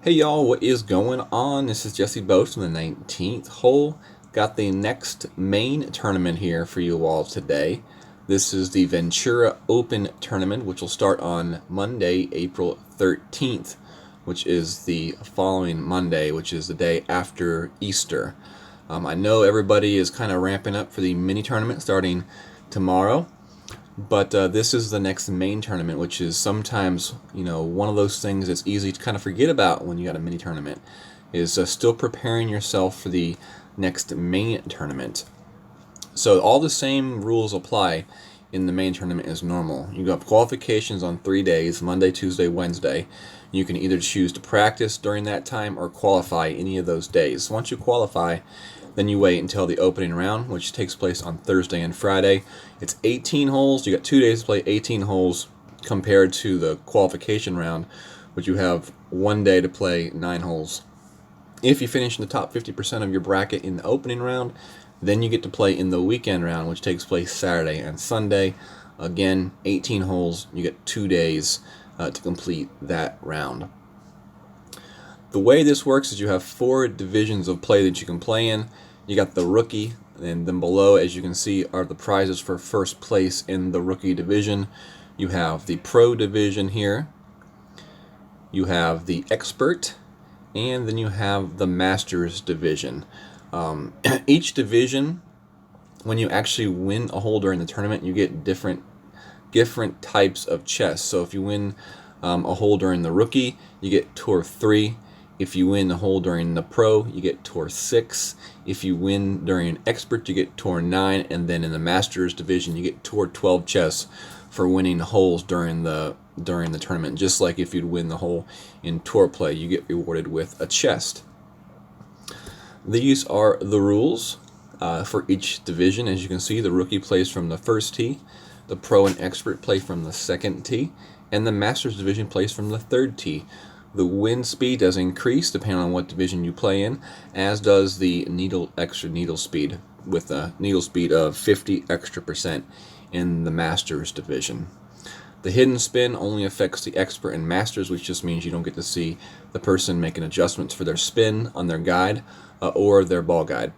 Hey y'all, what is going on? This is Jesse Boast from the 19th hole. Got the next main tournament here for you all today. This is the Ventura Open Tournament, which will start on Monday, April 13th, which is the following Monday, which is the day after Easter. I know everybody is kind of ramping up for the mini tournament starting tomorrow. But this is the next main tournament, which is sometimes, one of those things that's easy to kind of forget about when you got a mini tournament, is still preparing yourself for the next main tournament. So all the same rules apply in the main tournament as normal. You have qualifications on 3 days, Monday, Tuesday, Wednesday. You can either choose to practice during that time or qualify any of those days. Once you qualify, then you wait until the opening round, which takes place on Thursday and Friday. It's 18 holes. You got 2 days to play 18 holes compared to the qualification round, which you have 1 day to play 9 holes. If you finish in the top 50% of your bracket in the opening round, then you get to play in the weekend round, which takes place Saturday and Sunday. Again, 18 holes. You get 2 days to complete that round. The way this works is you have 4 divisions of play that you can play in. You got the rookie, and then below, as you can see, are the prizes for first place in the rookie division. You have the pro division here. You have the expert, and then you have the masters division. Each division, when you actually win a hole during the tournament, you get different types of chests. So if you win a hole during the rookie, you get Tour 3. If you win the hole during the pro, you get Tour 6. If you win during expert, you get Tour 9. And then in the masters division, you get Tour 12 chests for winning holes during the tournament. Just like if you'd win the hole in tour play, you get rewarded with a chest. These are the rules for each division. As you can see, the rookie plays from the first tee, the pro and expert play from the second tee, and the masters division plays from the third tee. The wind speed does increase depending on what division you play in, as does the extra needle speed, with a needle speed of 50 extra % in the masters division. The hidden spin only affects the expert and masters, which just means you don't get to see the person making adjustments for their spin on their guide or their ball guide.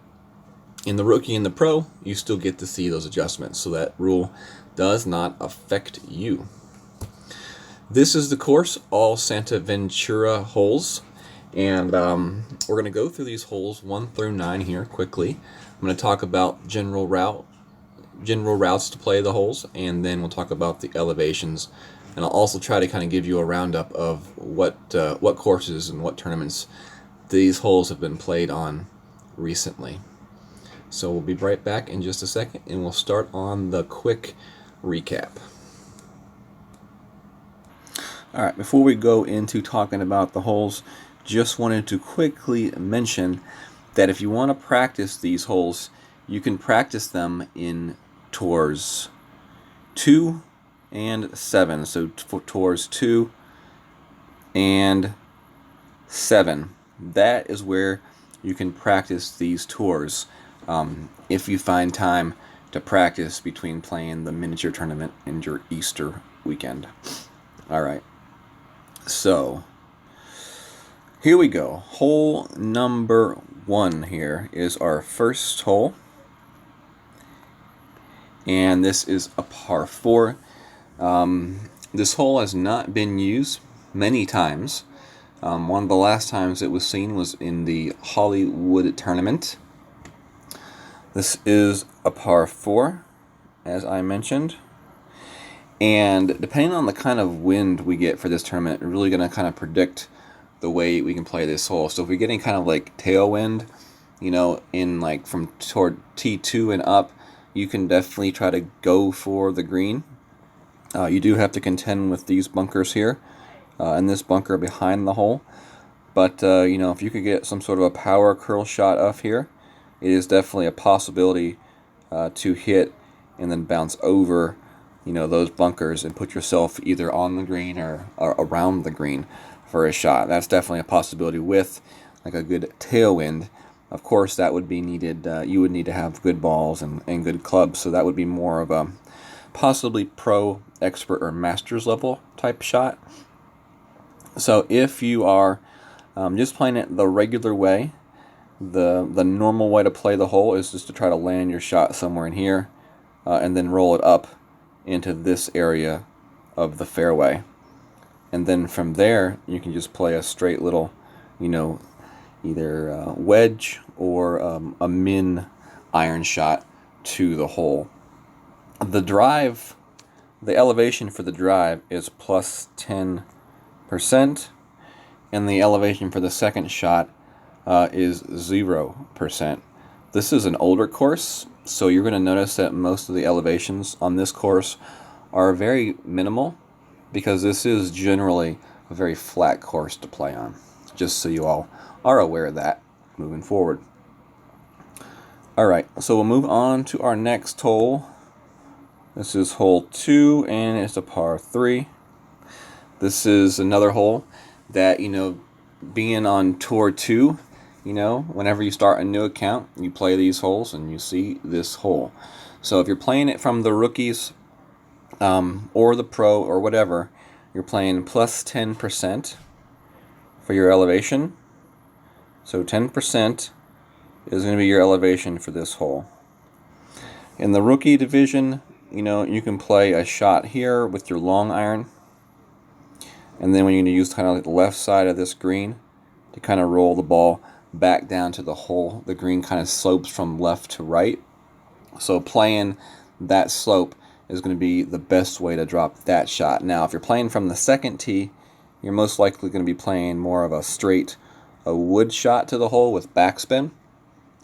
In the rookie and the pro, you still get to see those adjustments, so that rule does not affect you. This is the course, all Santa Ventura holes, and we're going to go through these holes 1 through 9 here quickly. I'm going to talk about general routes to play the holes, and then we'll talk about the elevations, and I'll also try to kind of give you a roundup of what courses and what tournaments these holes have been played on recently. So we'll be right back in just a second, and we'll start on the quick recap. Alright, before we go into talking about the holes, just wanted to quickly mention that if you want to practice these holes, you can practice them in tours 2 and 7. So tours 2 and 7. That is where you can practice these tours if you find time to practice between playing the miniature tournament and your Easter weekend. Alright. So, here we go. Hole number 1 here is our first hole. And this is a par 4. This hole has not been used many times. One of the last times it was seen was in the Hollywood tournament. This is a par 4, as I mentioned. And depending on the kind of wind we get for this tournament, we're really going to kind of predict the way we can play this hole. So if we're getting kind of like tailwind, in like from toward T2 and up, you can definitely try to go for the green. You do have to contend with these bunkers here, and this bunker behind the hole. But, if you could get some sort of a power curl shot off here, it is definitely a possibility to hit and then bounce over those bunkers and put yourself either on the green or around the green for a shot. That's definitely a possibility with like a good tailwind. Of course, that would be needed. You would need to have good balls and good clubs, so that would be more of a possibly pro, expert, or master's level type shot. So if you are Just playing it the regular way. The normal way to play the hole is just to try to land your shot somewhere in here, and then roll it up into this area of the fairway. And then from there, you can just play a straight little, either wedge or a min iron shot to the hole. The drive, the elevation for the drive is plus 10%, and the elevation for the second shot is 0%. This is an older course, so you're going to notice that most of the elevations on this course are very minimal, because this is generally a very flat course to play on, just so you all are aware of that moving forward. Alright, so we'll move on to our next hole. This is hole 2, and it's a par 3. This is another hole that, being on Tour 2, whenever you start a new account, you play these holes and you see this hole. So if you're playing it from the rookies or the pro or whatever, you're playing plus 10% for your elevation. So 10% is going to be your elevation for this hole. In the rookie division, you can play a shot here with your long iron, and then when you're going to use kind of like the left side of this green to kind of roll the ball back down to the hole. The green kind of slopes from left to right, so playing that slope is going to be the best way to drop that shot. Now, if you're playing from the second tee, you're most likely going to be playing more of a wood shot to the hole with backspin.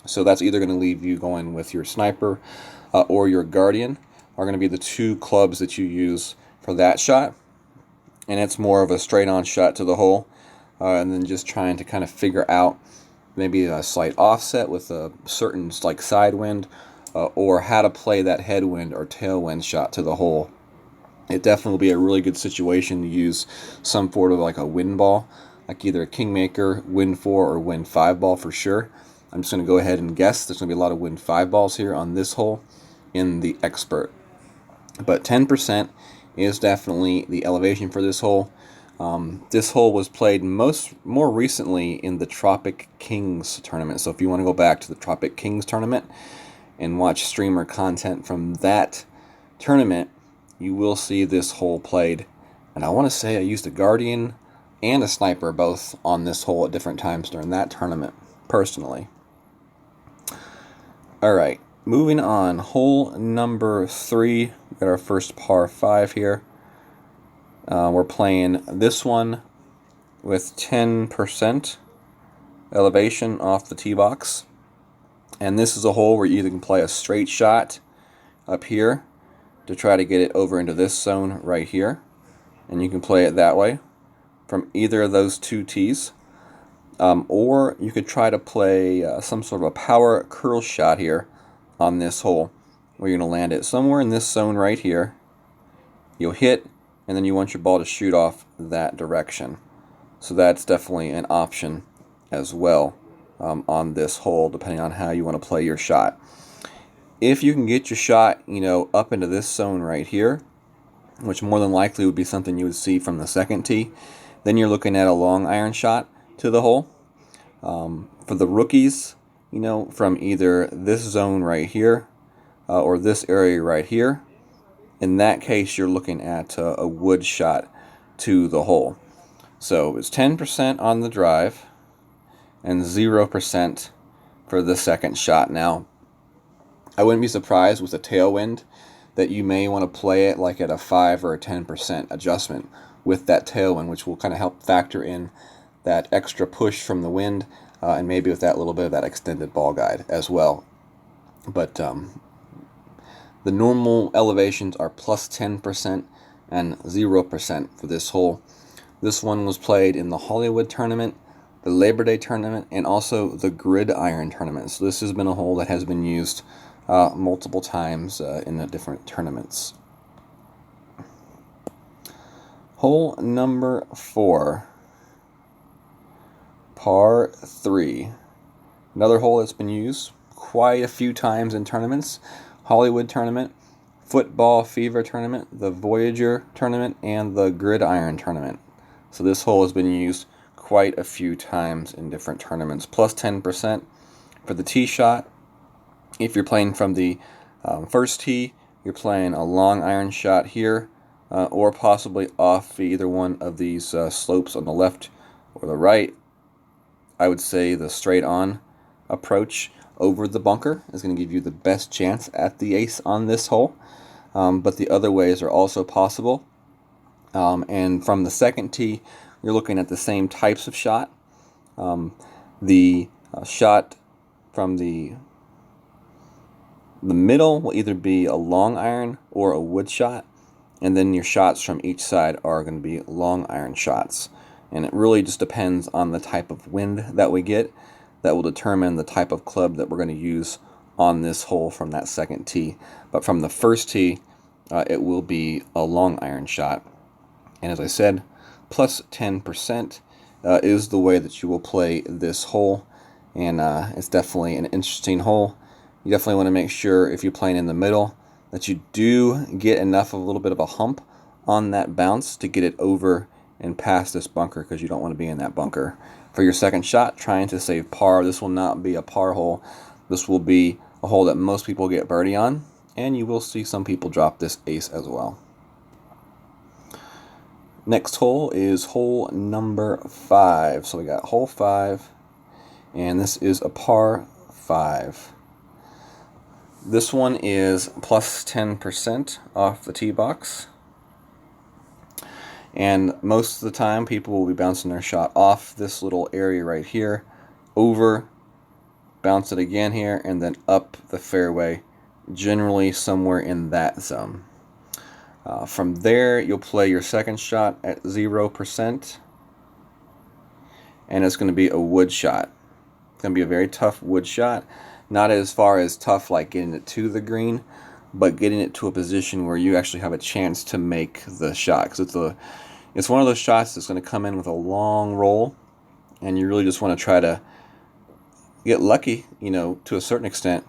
So that's either going to leave you going with your sniper or your guardian, are going to be the two clubs that you use for that shot. And it's more of a straight-on shot to the hole, and then just trying to kind of figure out maybe a slight offset with a certain like side wind, or how to play that headwind or tailwind shot to the hole. It definitely will be a really good situation to use some sort of like a wind ball, like either a Kingmaker, Wind 4, or Wind 5 ball for sure. I'm just going to go ahead and guess there's going to be a lot of Wind 5 balls here on this hole in the Expert. But 10% is definitely the elevation for this hole. This hole was played more recently in the Tropic Kings tournament. So if you want to go back to the Tropic Kings tournament and watch streamer content from that tournament, you will see this hole played. And I want to say I used a guardian and a sniper both on this hole at different times during that tournament, personally. Alright, moving on. Hole number 3. We got our first par 5 here. We're playing this one with 10% elevation off the tee box. And this is a hole where you either can play a straight shot up here to try to get it over into this zone right here. And you can play it that way from either of those two tees. Or you could try to play some sort of a power curl shot here on this hole, where you're going to land it somewhere in this zone right here. You'll hit, and then you want your ball to shoot off that direction. So that's definitely an option as well on this hole, depending on how you want to play your shot. If you can get your shot, up into this zone right here, which more than likely would be something you would see from the second tee, then you're looking at a long iron shot to the hole. For the rookies, from either this zone right here or this area right here, in that case you're looking at a wood shot to the hole. So it's 10% on the drive and 0% for the second shot. Now, I wouldn't be surprised with a tailwind that you may want to play it like at a 5 or a 10% adjustment with that tailwind, which will kind of help factor in that extra push from the wind, and maybe with that little bit of that extended ball guide as well. But the normal elevations are plus 10% and 0% for this hole. This one was played in the Hollywood tournament, the Labor Day tournament, and also the Gridiron tournament. So this has been a hole that has been used multiple times in the different tournaments. Hole number 4. Par 3. Another hole that's been used quite a few times in tournaments. Hollywood tournament, Football Fever tournament, the Voyager tournament, and the Gridiron tournament. So this hole has been used quite a few times in different tournaments. Plus 10% for the tee shot. If you're playing from the first tee, you're playing a long iron shot here, or possibly off either one of these slopes on the left or the right. I would say the straight on approach over the bunker is going to give you the best chance at the ace on this hole, but the other ways are also possible. And from the second tee, you're looking at the same types of shot. The shot from the middle will either be a long iron or a wood shot, and then your shots from each side are going to be long iron shots. And it really just depends on the type of wind that we get that will determine the type of club that we're going to use on this hole from that second tee. But from the first tee, it will be a long iron shot. And as I said, plus 10% is the way that you will play this hole. And it's definitely an interesting hole. You definitely want to make sure, if you're playing in the middle, that you do get enough of a little bit of a hump on that bounce to get it over and past this bunker, because you don't want to be in that bunker. For your second shot, trying to save par, this will not be a par hole. This will be a hole that most people get birdie on, and you will see some people drop this ace as well. Next hole is hole number 5. So we got hole 5, and this is a par 5. This one is plus 10% off the tee box. And most of the time, people will be bouncing their shot off this little area right here, over, bounce it again here, and then up the fairway, generally somewhere in that zone. From there, you'll play your second shot at 0%, and it's going to be a wood shot. It's going to be a very tough wood shot, not as far as tough like getting it to the green, but getting it to a position where you actually have a chance to make the shot, because it's one of those shots that's going to come in with a long roll, and you really just want to try to get lucky, to a certain extent,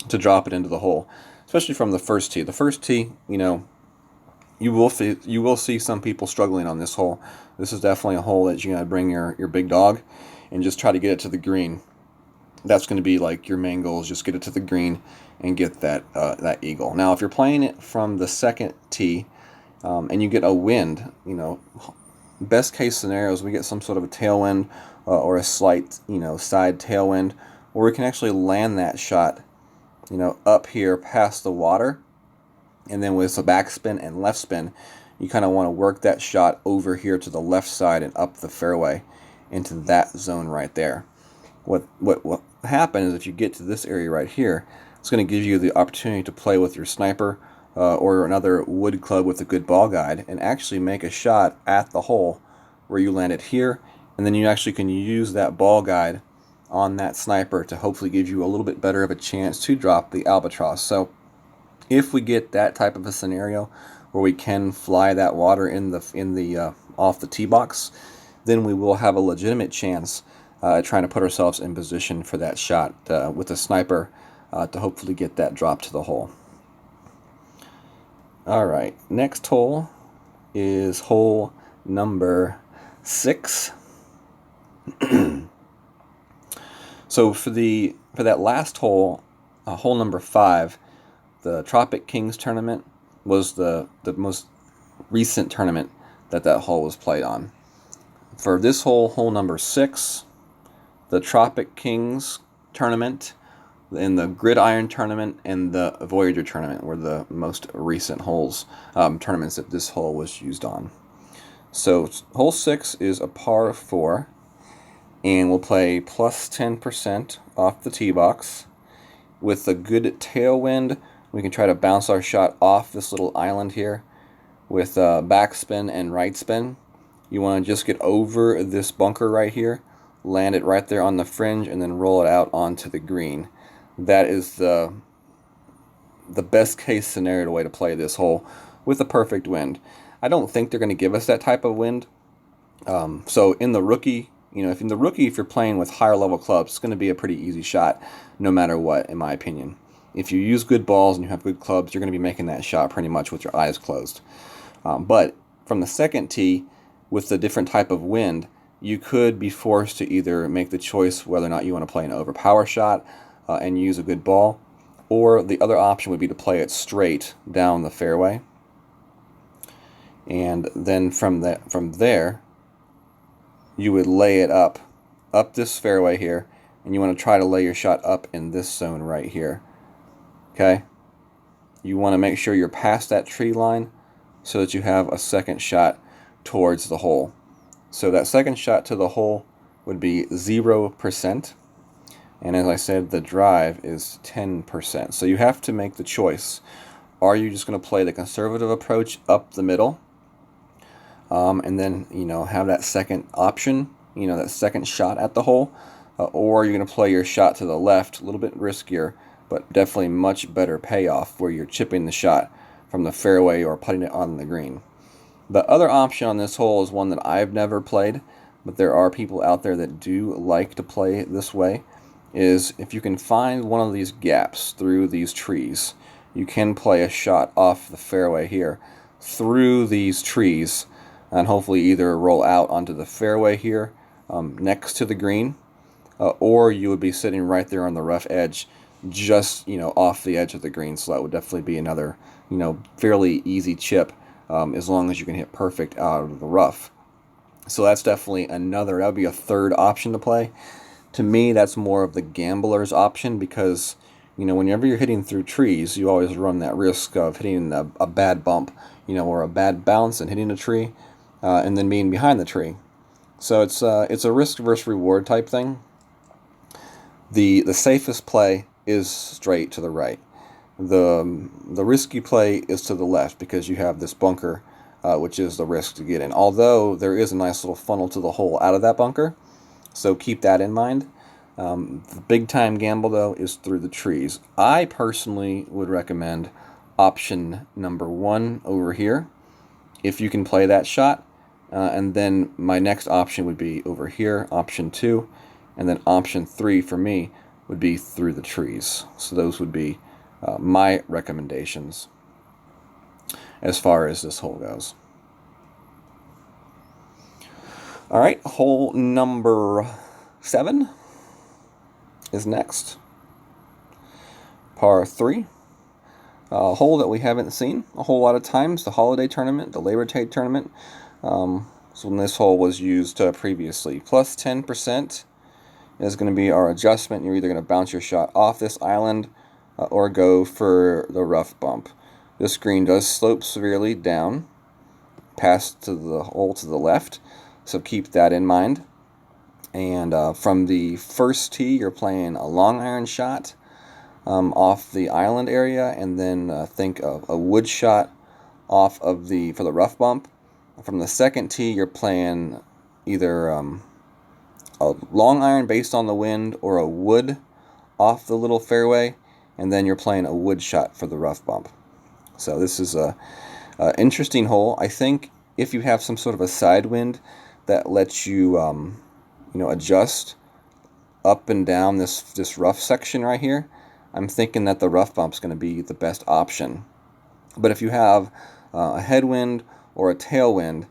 to drop it into the hole, especially from the first tee. The first tee, you will see some people struggling on this hole. This is definitely a hole that you're going to bring your big dog and just try to get it to the green. That's going to be like your main goal, is just get it to the green and get that eagle. Now, if you're playing it from the second tee, and you get a wind, best case scenario is we get some sort of a tailwind or a slight, side tailwind, where we can actually land that shot, up here past the water. And then with the backspin and left spin, you kind of want to work that shot over here to the left side and up the fairway into that zone right there. What will happen is, if you get to this area right here, it's going to give you the opportunity to play with your sniper or another wood club with a good ball guide, and actually make a shot at the hole where you land it here, and then you actually can use that ball guide on that sniper to hopefully give you a little bit better of a chance to drop the albatross. So if we get that type of a scenario where we can fly that water in the off the tee box, then we will have a legitimate chance at trying to put ourselves in position for that shot with the sniper to hopefully get that drop to the hole. All right, next hole is hole number 6. So for that last hole, hole number 5, the Tropic Kings tournament was the most recent tournament that hole was played on. For this hole, hole number 6, the Tropic Kings tournament and the Gridiron tournament and the Voyager tournament were the most recent tournaments that this hole was used on. So hole 6 is a par 4, and we'll play plus 10% off the tee box. With a good tailwind, we can try to bounce our shot off this little island here with backspin and right spin. You want to just get over this bunker right here, land it right there on the fringe, and then roll it out onto the green. That is the best case scenario way to play this hole with a perfect wind. I don't think they're going to give us that type of wind. So in the rookie, if you're playing with higher level clubs, it's going to be a pretty easy shot no matter what, in my opinion. If you use good balls and you have good clubs, you're going to be making that shot pretty much with your eyes closed. But from the second tee, with the different type of wind, you could be forced to either make the choice whether or not you want to play an overpower shot and use a good ball, or the other option would be to play it straight down the fairway. And then from there, you would lay it up this fairway here, and you want to try to lay your shot up in this zone right here. Okay? You want to make sure you're past that tree line so that you have a second shot towards the hole. So that second shot to the hole would be 0%. And as I said, the drive is 10%. So you have to make the choice. Are you just going to play the conservative approach up the middle? And then, have that second option, that second shot at the hole? Or you're going to play your shot to the left, a little bit riskier, but definitely much better payoff where you're chipping the shot from the fairway or putting it on the green. The other option on this hole is one that I've never played, but there are people out there that do like to play it this way, is if you can find one of these gaps through these trees, you can play a shot off the fairway here through these trees and hopefully either roll out onto the fairway here next to the green, or you would be sitting right there on the rough edge, just off the edge of the green. So that would definitely be another fairly easy chip, as long as you can hit perfect out of the rough. So that's definitely that would be a third option to play. To me, that's more of the gambler's option, because whenever you're hitting through trees, you always run that risk of hitting a bad bump, or a bad bounce and hitting a tree, and then being behind the tree. So it's a risk versus reward type thing. The safest play is straight to the right. The risky play is to the left, because you have this bunker, which is the risk to get in. Although there is a nice little funnel to the hole out of that bunker, so keep that in mind. The big time gamble, though, is through the trees. I personally would recommend option number 1 over here, if you can play that shot. And then my next option would be over here, option 2. And then option 3 for me would be through the trees. So those would be my recommendations as far as this hole goes. All right, hole number 7 is next. Par 3. A hole that we haven't seen a whole lot of times, the holiday tournament, the Labor Day tournament. So when this hole was used previously. Plus 10% is going to be our adjustment. You're either going to bounce your shot off this island or go for the rough bump. This green does slope severely down past to the hole to the left, so keep that in mind. And from the first tee, you're playing a long iron shot off the island area, and then think of a wood shot off of for the rough bump. From the second tee, you're playing either a long iron based on the wind or a wood off the little fairway, and then you're playing a wood shot for the rough bump. So this is a interesting hole. I think if you have some sort of a side wind that lets you adjust up and down this rough section right here, I'm thinking that the rough bump's going to be the best option. But if you have a headwind or a tailwind,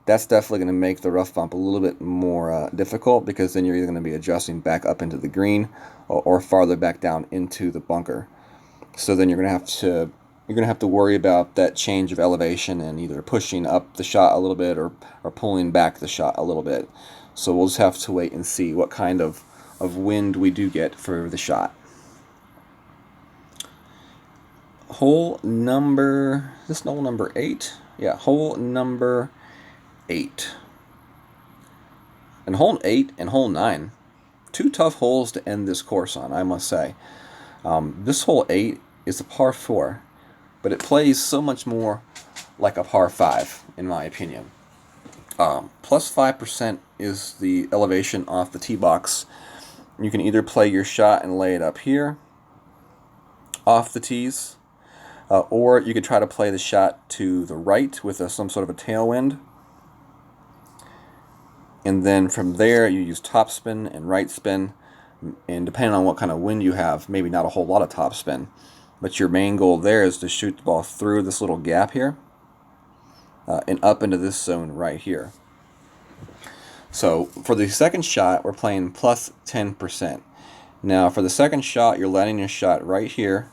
that's definitely going to make the rough bump a little bit more difficult, because then you're either going to be adjusting back up into the green or farther back down into the bunker. So then you're going to have to worry about that change of elevation and either pushing up the shot a little bit or pulling back the shot a little bit. So we'll just have to wait and see what kind of wind we do get for the shot. Hole number 8? Yeah, hole number 8. And hole 8 and hole 9, 2 tough holes to end this course on, I must say. This hole 8 is a par 4, but it plays so much more like a par 5, in my opinion. Plus 5% is the elevation off the tee box. You can either play your shot and lay it up here, off the tees, or you could try to play the shot to the right with some sort of a tailwind. And then from there, you use topspin and right spin. And depending on what kind of wind you have, maybe not a whole lot of topspin. But your main goal there is to shoot the ball through this little gap here and up into this zone right here. So for the second shot, we're playing plus 10%. Now for the second shot, you're landing your shot right here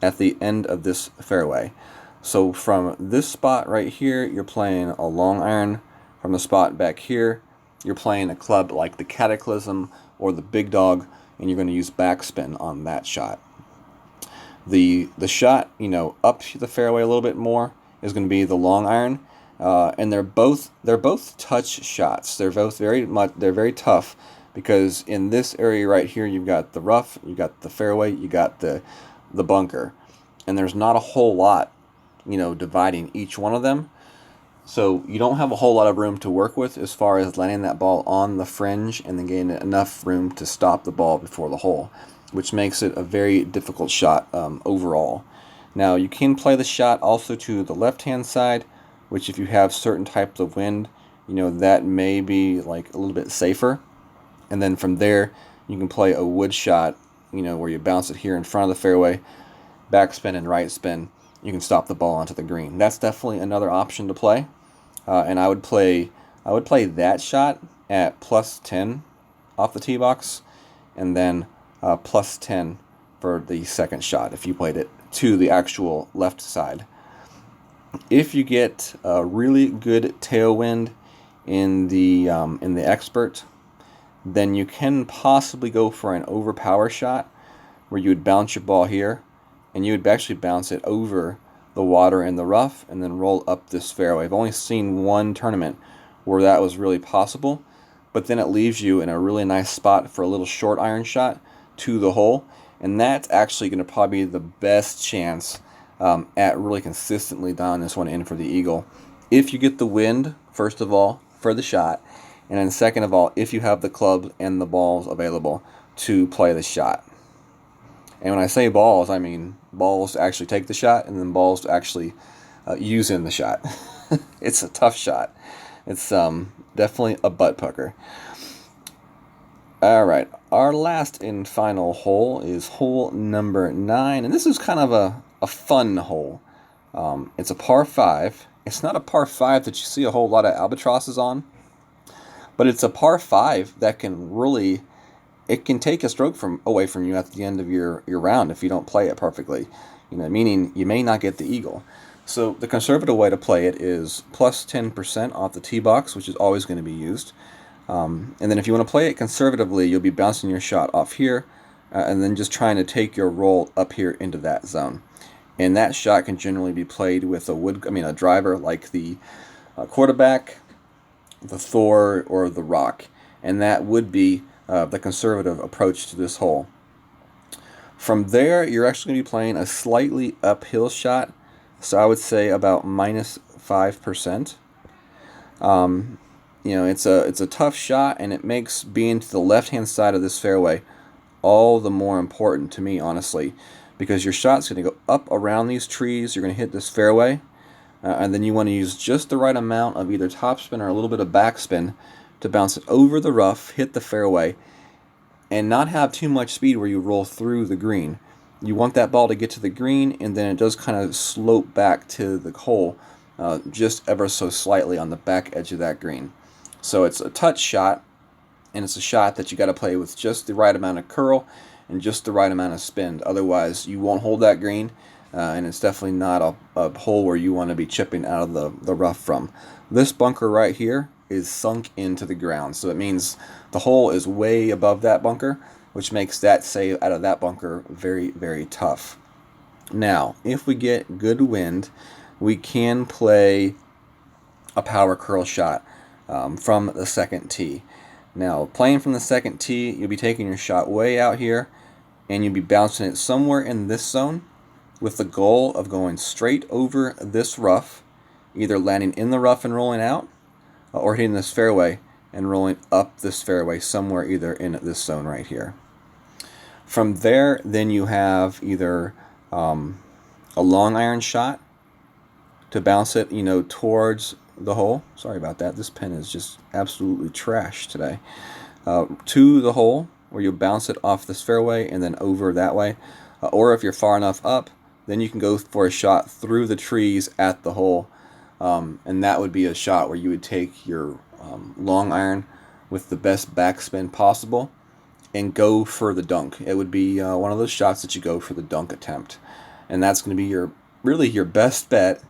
at the end of this fairway. So from this spot right here, you're playing a long iron. From the spot back here, you're playing a club like the Cataclysm or the Big Dog, and you're going to use backspin on that shot. The shot, up the fairway a little bit more is going to be the long iron, and they're both touch shots. They're both very tough, because in this area right here, you've got the rough, you got the fairway, you got the bunker, and there's not a whole lot, dividing each one of them. So you don't have a whole lot of room to work with as far as landing that ball on the fringe and then getting enough room to stop the ball before the hole, which makes it a very difficult shot overall. Now you can play the shot also to the left-hand side, which if you have certain types of wind, that may be like a little bit safer. And then from there, you can play a wood shot, where you bounce it here in front of the fairway, backspin and right spin. You can stop the ball onto the green. That's definitely another option to play. And I would play that shot at plus 10 off the tee box, and then plus 10 for the second shot if you played it to the actual left side. If you get a really good tailwind in the expert, then you can possibly go for an overpower shot where you would bounce your ball here, and you would actually bounce it over the water and the rough and then roll up this fairway. I've only seen one tournament where that was really possible, but then it leaves you in a really nice spot for a little short iron shot to the hole, and that's actually going to probably be the best chance at really consistently dialing this one in for the eagle. If you get the wind, first of all, for the shot, and then second of all, if you have the club and the balls available to play the shot. And when I say balls, I mean balls to actually take the shot, and then balls to actually use in the shot. It's a tough shot. It's definitely a butt pucker. All right, our last and final hole is hole number 9, and this is kind of a fun hole. It's a par 5. It's not a par 5 that you see a whole lot of albatrosses on, but it's a par 5 that can really... it can take a stroke away from you at the end of your round if you don't play it perfectly. Meaning you may not get the eagle. So the conservative way to play it is plus 10% off the tee box, which is always going to be used. And then if you want to play it conservatively, you'll be bouncing your shot off here, and then just trying to take your roll up here into that zone. And that shot can generally be played with a driver like the quarterback, the Thor, or the Rock. And that would be the conservative approach to this hole. From there, you're actually going to be playing a slightly uphill shot, so I would say about minus 5%. It's a tough shot, and it makes being to the left-hand side of this fairway all the more important to me, honestly, because your shot's going to go up around these trees. You're going to hit this fairway, and then you want to use just the right amount of either topspin or a little bit of backspin to bounce it over the rough, hit the fairway, and not have too much speed where you roll through the green. You want that ball to get to the green, and then it does kind of slope back to the hole just ever so slightly on the back edge of that green. So it's a touch shot, and it's a shot that you got to play with just the right amount of curl and just the right amount of spin. Otherwise, you won't hold that green, and it's definitely not a hole where you want to be chipping out of the rough from. This bunker right here is sunk into the ground, so it means the hole is way above that bunker, which makes that save out of that bunker very, very tough. Now, if we get good wind, we can play a power curl shot from the second tee. Now, playing from the second tee, you'll be taking your shot way out here, and you'll be bouncing it somewhere in this zone with the goal of going straight over this rough, either landing in the rough and rolling out, or hitting this fairway and rolling up this fairway somewhere either in this zone right here. From there, then you have either a long iron shot to bounce it, towards the hole. Sorry about that. This pen is just absolutely trash today. To the hole, where you bounce it off this fairway and then over that way. Or if you're far enough up, then you can go for a shot through the trees at the hole. And that would be a shot where you would take your long iron with the best backspin possible and go for the dunk. It would be one of those shots that you go for the dunk attempt. And that's going to be really your best bet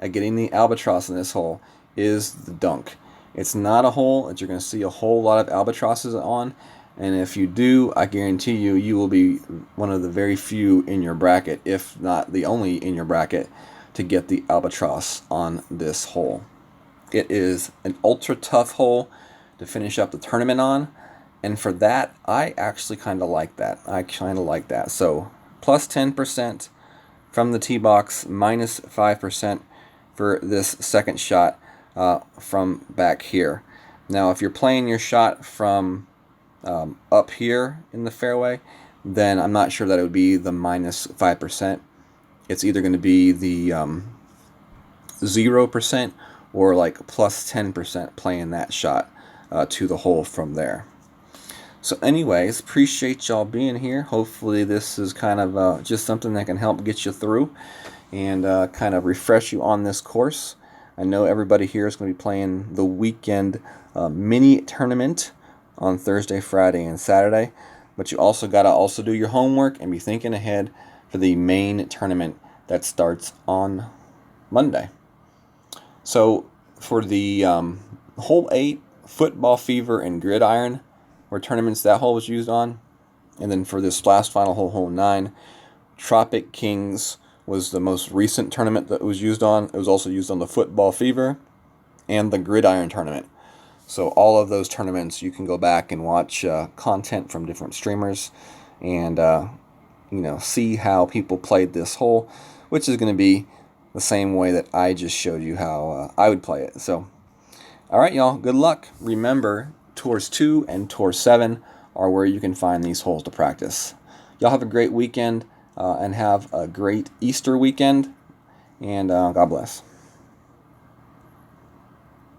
at getting the albatross in this hole is the dunk. It's not a hole that you're going to see a whole lot of albatrosses on, and if you do, I guarantee you, you will be one of the very few in your bracket, if not the only in your bracket, to get the albatross on this hole. It is an ultra tough hole to finish up the tournament on, and for that, I actually kind of like that. So plus 10% from the tee box, minus 5% for this second shot from back here. Now, if you're playing your shot from up here in the fairway, then I'm not sure that it would be the minus 5%. It's either going to be the 0% or like plus 10% playing that shot to the hole from there. So anyways, appreciate y'all being here. Hopefully this is kind of just something that can help get you through and kind of refresh you on this course. I know everybody here is going to be playing the weekend mini tournament on Thursday, Friday, and Saturday, but you also got to do your homework and be thinking ahead for the main tournament that starts on Monday. So for the hole 8, Football Fever and Gridiron were tournaments that hole was used on, and then for this last final hole, hole 9, Tropic Kings was the most recent tournament that was used on. It was also used on the Football Fever and the Gridiron tournament. So all of those tournaments, you can go back and watch content from different streamers and see how people played this hole, which is going to be the same way that I just showed you how I would play it. So, all right, y'all, good luck. Remember, Tours 2 and Tour 7 are where you can find these holes to practice. Y'all have a great weekend and have a great Easter weekend, and God bless.